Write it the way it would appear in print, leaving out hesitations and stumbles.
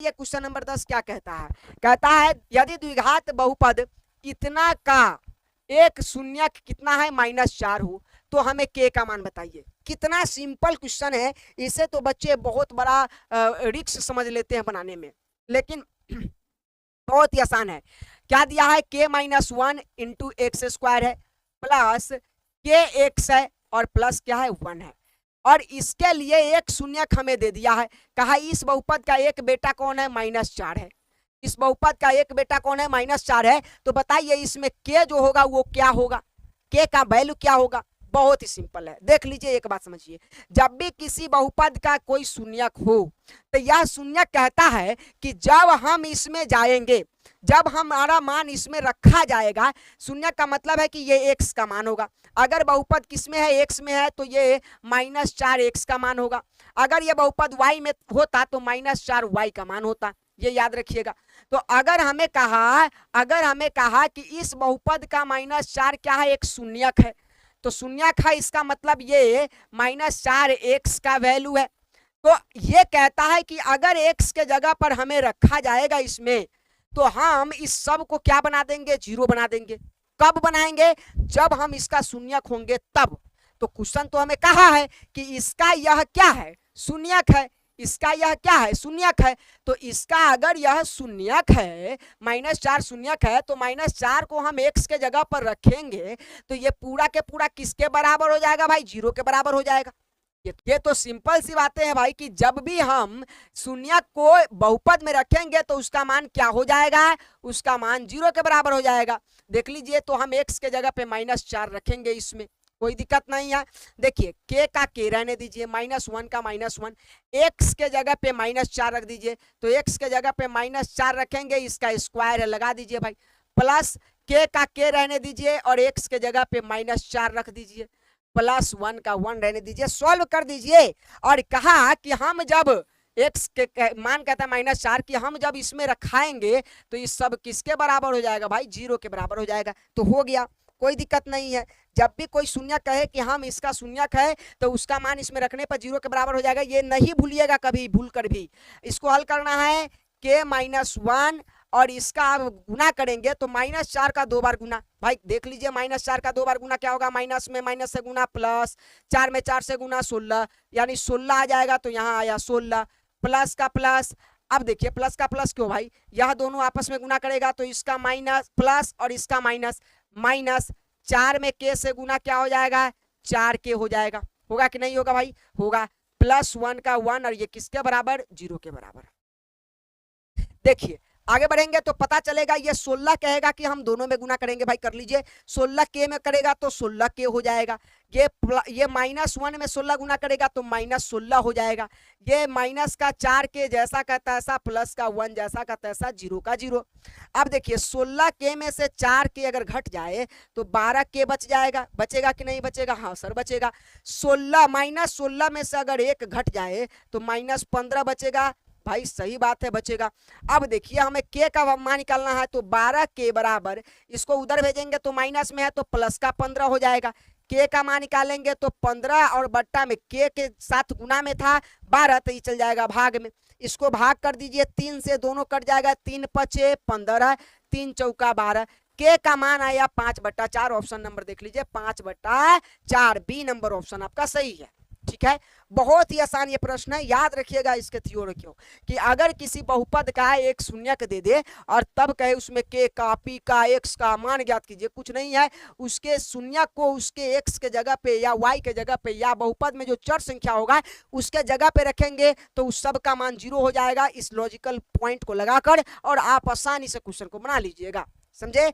देखिए question number 10 क्या कहता है। कहता है यदि द्विघात बहुपद इतना का एक शून्यक कितना है -4 हो तो हमें के का मान बताइए। कितना सिंपल क्वेश्चन है, इसे तो बच्चे बहुत बड़ा रिस्क समझ लेते हैं बनाने में, लेकिन बहुत ही आसान है। क्या दिया है, k-1 इंटू एक्स स्क्वायर है प्लस के एक्स है और प्लस क्या है 1 है, और इसके लिए एक शून्यक हमें दे दिया है। कहा इस बहुपद का एक बेटा कौन है, -4 है। इस बहुपद का एक बेटा कौन है, -4 है। तो बताइए इसमें के जो होगा वो क्या होगा, के का वैल्यू क्या होगा। बहुत ही सिंपल है, देख लीजिए एक बात समझिए। जब भी किसी बहुपद का कोई शून्यक हो तो यह शून्यक कहता है कि जब हम इसमें जाएंगे, जब हमारा मान इसमें रखा जाएगा, शून्यक का मतलब है कि ये एक्स का मान होगा। अगर बहुपद किसमें है, एक्स में है, तो ये -4 एक्स का मान होगा। अगर ये बहुपद वाई में होता तो -4 वाई का मान होता, ये याद रखिएगा। तो अगर हमें कहा कि इस बहुपद का -4 क्या है, एक शून्यक है, तो शून्यक है इसका मतलब ये -4 एक्स का वैल्यू है। तो ये कहता है कि अगर एक्स के जगह पर हमें रखा जाएगा इसमें, तो हम इस सब को क्या बना देंगे, 0 बना देंगे। कब बनाएंगे, जब हम इसका शून्यक होंगे तब। तो क्वेश्चन तो हमें कहा है कि इसका यह क्या है, शून्यक है, इसका यह क्या है, शून्यक है। तो इसका अगर यह शून्यक है, -4 शून्यक है, तो -4 को हम एक्स के जगह पर रखेंगे तो ये पूरा के पूरा किसके बराबर हो जाएगा भाई, 0 के बराबर हो जाएगा। ये तो सिंपल सी बातें हैं भाई कि जब भी हम शून्यक को बहुपद में रखेंगे तो उसका मान क्या हो जाएगा, उसका मान 0 के बराबर हो जाएगा। देख लीजिए, तो हम एक्स के जगह पे -4 रखेंगे, इसमें कोई दिक्कत नहीं है। देखिए के का के रहने दीजिए, -1 का -1, एक्स के जगह पे -4 रख दीजिए। तो एक्स के जगह पे -4 रखेंगे, इसका स्क्वायर है, लगा दीजिए भाई, प्लस के का के रहने दीजिए और एक्स के जगह पे -4 रख दीजिए, प्लस 1 का 1 रहने दीजिए, सॉल्व कर दीजिए। और कहा कि हम जब एक्स के मान कहता है -4 कि हम जब इसमें रखाएंगे तो इस सब किसके बराबर हो जाएगा भाई, 0 के बराबर हो जाएगा। तो हो गया, कोई दिक्कत नहीं है। जब भी कोई शून्यक कहे कि हम इसका शून्यक है तो उसका मान इसमें रखने पर 0 के बराबर हो जाएगा, ये नहीं भूलिएगा कभी, भूल कर भी। इसको हल करना है k-1 और इसका आप गुना करेंगे तो -4 का 2 बार गुना, भाई देख लीजिए -4 का 2 बार गुना क्या होगा, माइनस में माइनस से गुना प्लस, 4 में 4 से गुना 16, यानी 16 आ जाएगा। तो यहाँ आया 16, प्लस का प्लस। अब देखिए प्लस का प्लस क्यों भाई, यह दोनों आपस में गुना करेगा तो इसका माइनस प्लस और इसका माइनस, माइनस 4 में के से गुना क्या हो जाएगा, 4 के हो जाएगा। होगा कि नहीं होगा भाई, होगा। प्लस 1 का 1 और ये किसके बराबर, 0 के बराबर। देखिए आगे बढ़ेंगे तो पता चलेगा, ये 16 कहेगा कि हम दोनों में गुना करेंगे, भाई कर लीजिए। 16 के में करेगा तो 16 के हो जाएगा। ये -1 में 16 गुना करेगा तो -16 हो जाएगा। ये माइनस का 4 के जैसा का तैसा, प्लस का 1 जैसा का तैसा, 0 का 0। अब देखिए 16 के में से 4 के अगर घट जाए तो 12 के बच जाएगा, बचेगा कि नहीं बचेगा, हाँ सर बचेगा। 16 -16 में से अगर 1 घट जाए तो -15 बचेगा, भाई सही बात है बचेगा। अब देखिए हमें के का मान निकालना है तो 12 के बराबर, इसको उधर भेजेंगे तो माइनस में है तो प्लस का 15 हो जाएगा। के का मान निकालेंगे तो 15 और बट्टा में के साथ गुना में था 12, तो ये चल जाएगा भाग में। इसको भाग कर दीजिए, 3 से दोनों कट जाएगा, 3 पचे 15, 3 चौका 12। के का मान आया 5/4, ऑप्शन नंबर देख लीजिए 5/4, बी नंबर ऑप्शन आपका सही है। ठीक है, बहुत ही आसान ये प्रश्न है, याद रखिएगा इसके थ्योरी क्यों कि अगर किसी बहुपद का एक शून्यक दे दे और तब कहे उसमें के का, पी का, एक्स का मान ज्ञात कीजिए, कुछ नहीं है, उसके शून्यक को उसके एक्स के जगह पे या वाई के जगह पे या बहुपद में जो चर संख्या होगा उसके जगह पे रखेंगे तो उस सब का मान 0 हो जाएगा। इस लॉजिकल पॉइंट को लगाकर और आप आसानी से क्वेश्चन को बना लीजिएगा, समझे।